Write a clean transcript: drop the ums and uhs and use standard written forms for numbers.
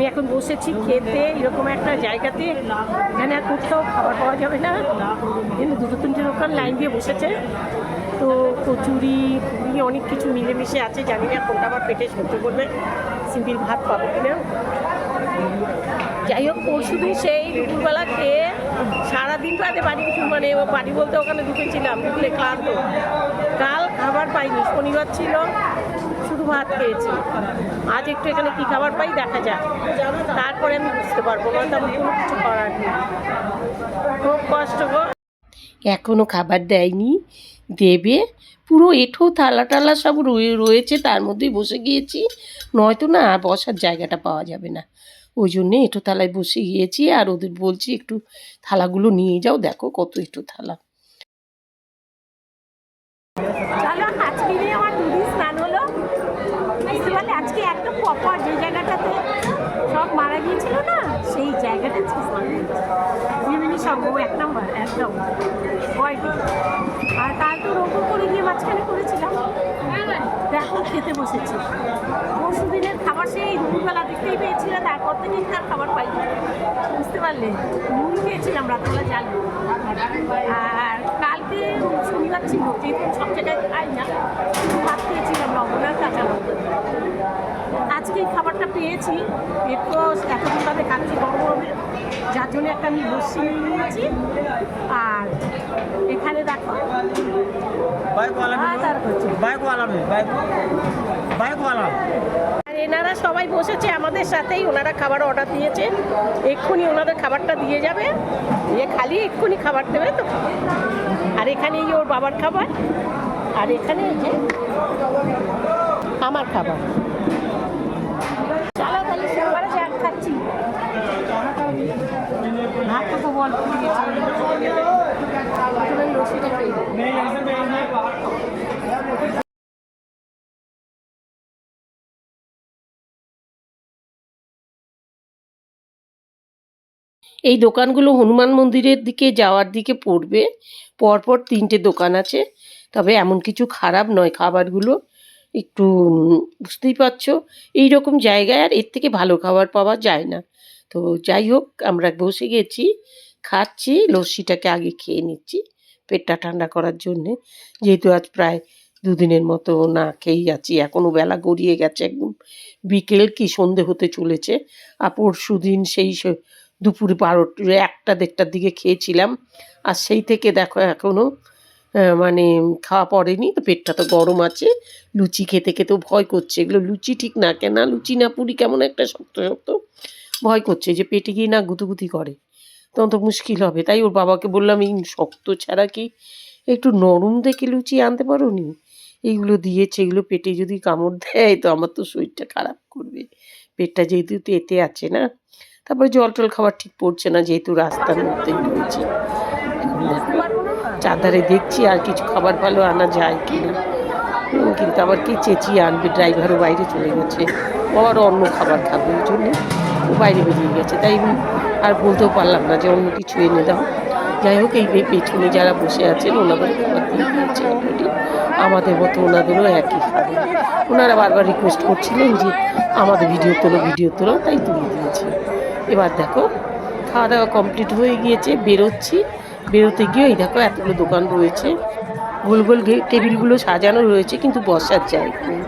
এখন বসেছি খেতে এরকম একটা জায়গাতে, এখানে আর কোথাও খাবার পাওয়া যাবে না, কিন্তু দুটো তিনটে দোকান লাইন দিয়ে বসেছে। তো কচুরি পুরি অনেক কিছু মিলেমিশে আছে, জানি না কোনটা আমার পেটে সহ্য করবে, সিম্পিল ভাত পাবো কিনা। যাই হোক, পরশু দিন সেই দুপুরবেলা খেয়ে সারাদিন বাদে বাড়ি মানে বাড়ি বলতে ওখানে ঢুকেছিলাম, ঢুকলে ক্লান্ত। কাল খাবার পাইনি, শনিবার ছিল, শুধু ভাত খেয়েছি। আজ একটু এখানে কী খাবার পাই দেখা যাক, তারপরে আমি বুঝতে পারবো, না তেমন কোনো কিছু করার নেই, খুব কষ্ট গো। এখনও খাবার দেয়নি, দেবে। পুরো এঁঠো থালা টালা সব রয়েছে, তার মধ্যেই বসে গিয়েছি, নয়তো না বসার জায়গাটা পাওয়া যাবে না। ওই জন্যে এঁঠো থালায় বসে গিয়েছি, আর ওদের বলছি একটু থালাগুলো নিয়ে যাও, দেখো কত এঁঠো থালা। চলো, আজকে আমার দুদিন স্নান হলো, বুঝতে পারলে আজকে একদম প্রপার যে জায়গাটাতে সব মারা গিয়েছিল না, সেই জায়গাটা সম্ভব 1 নম্বর একদম বয়টি। আর কাল তো রোপণ করে গিয়ে মাঝখানে করেছিলাম, দেখো খেতে বসেছি। পরশু দিনের খাবার সেই দুপুরবেলা দেখতেই পেয়েছিল, তারপর থেকে তার খাবার পাইনি, বুঝতে পারলে। মুড়ি খেয়েছিলাম রাতবেলা জানি। আর কালকে শনিবার ছিল, যেহেতু সব জায়গায় খাই না, ভাত খেয়েছিলাম লবণ আর কাঁচা লবণ। আজকে এই খাবারটা পেয়েছি, একটু এতদিন বাদে খাচ্ছি গরম হবে, যার জন্য একটা আমি লস্যি নিয়ে নিয়েছি। আর এখানে দেখো আর এনারা সবাই বসেছে আমাদের সাথেই, ওনারা খাবার অর্ডার দিয়েছে, এক্ষুনি ওনাদের খাবারটা দিয়ে যাবে, দিয়ে খালি এক্ষুনি খাবার দেবে তো। আর এখানে এই ওর বাবার খাবার, আর এখানে এই যে আমার খাবার। চলো তাহলে সবারে যা খাচ্ছি, ভাত তো বল লস্যিটা খেয়ে। এই দোকানগুলো হনুমান মন্দিরের দিকে যাওয়ার দিকে পড়বে, পরপর 3টে দোকান আছে, তবে এমন কিছু খারাপ নয় খাবারগুলো, একটু বুঝতেই পারছো এইরকম জায়গায় আর এর থেকে ভালো খাবার পাওয়া যায় না। তো যাই হোক, আমরা বসে গেছি, খাচ্ছি, লস্যিটাকে আগে খেয়ে নিচ্ছি পেটটা ঠান্ডা করার জন্যে, যেহেতু আজ প্রায় 2 দিনের মতো না খেয়েই আছি, এখনও বেলা গড়িয়ে গেছে, একদম বিকেল কি সন্ধে হতে চলেছে। আর পরশু দিন সেই দুপুরে 1টা-1:30টার দিকে খেয়েছিলাম, আর সেই থেকে দেখো এখনও মানে খাওয়া পড়েনি, তো পেটটা তো গরম আছে। লুচি খেতে খেতেও ভয় করছে, এগুলো লুচি ঠিক না, কেনা লুচি না পুরি কেমন একটা শক্ত শক্ত, ভয় করছে যে পেটে গিয়ে না গুতুগুতি করে, তখন তো মুশকিল হবে। তাই ওর বাবাকে বললাম, এই শক্ত ছাড়া কি একটু নরম দেখে লুচি আনতে পারো নি, এইগুলো দিয়েছে, এগুলো পেটে যদি কামড় দেয় তো আমার তো শরীরটা খারাপ করবে, পেটটা যেহেতু এতে আছে না। তারপরে জল টল খাবার ঠিক পড়ছে না, যেহেতু রাস্তার মধ্যেই রয়েছে। চারধারে দেখছি আর কিছু খাবার ভালো আনা যায় কিনা, কিন্তু আবার কি চেঁচিয়ে আনবে, ড্রাইভারও বাইরে চলে গেছে, আবার অন্য খাবার খাবে, ওই জন্য ও বাইরে বেরিয়ে গেছে। তাই আর বলতেও পারলাম না যে অন্য কিছু এনে দাও। যাই হোক, এই পেছনে যারা বসে আছেন ওনাদের খাবার দিয়ে দিয়েছে অলরেডি, আমাদের মতো ওনাদেরও একই খাবার। ওনারা বারবার রিকোয়েস্ট করছিলেন যে আমাদের ভিডিও তোলো, তাই তুলে দিয়েছি। এবার দেখো খাওয়া দাওয়া কমপ্লিট হয়ে গিয়েছে, বেরোচ্ছি। বেরোতে গিয়ে এই দেখো এতগুলো দোকান রয়েছে, গোল গোল টেবিলগুলো সাজানো রয়েছে, কিন্তু বসার জায়গা নেই।